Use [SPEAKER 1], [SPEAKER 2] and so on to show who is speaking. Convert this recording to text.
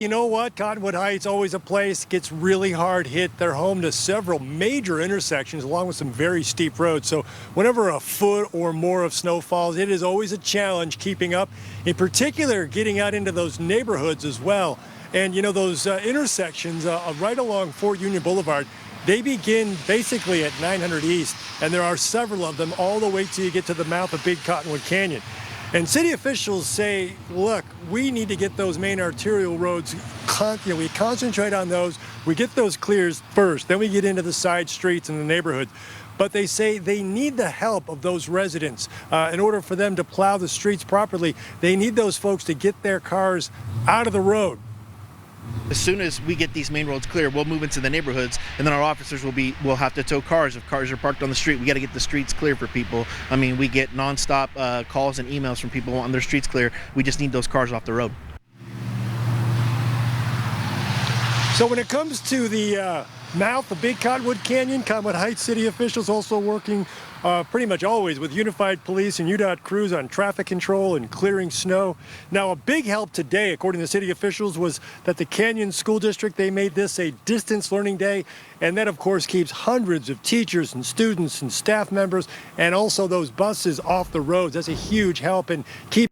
[SPEAKER 1] You know what? Cottonwood Heights, always a place, gets really hard hit. They're home to several major intersections along with some very steep roads. So whenever a foot or more of snow falls, it is always a challenge keeping up, in particular getting out into those neighborhoods as well. And you know, those intersections right along Fort Union Boulevard, they begin basically at 900 East, and there are several of them all the way till you get to the mouth of Big Cottonwood Canyon. And city officials say, look, we need to get those main arterial roads, we concentrate on those, we get those clears first, then we get into the side streets and the neighborhoods. But they say they need the help of those residents in order for them to plow the streets properly. They need those folks to get their cars out of the road.
[SPEAKER 2] As soon as we get these main roads clear, we'll move into the neighborhoods, and then our officers will have to tow cars. If cars are parked on the street, we got to get the streets clear for people. I mean, we get nonstop calls and emails from people wanting their streets clear. We just need those cars off the road.
[SPEAKER 1] So when it comes to the mouth of Big Cottonwood Canyon, Cottonwood Heights city officials also working pretty much always with Unified Police and UDOT crews on traffic control and clearing snow. Now, a big help today, according to city officials, was that the Canyon School District, they made this a distance learning day. And that, of course, keeps hundreds of teachers and students and staff members and also those buses off the roads. That's a huge help in keeping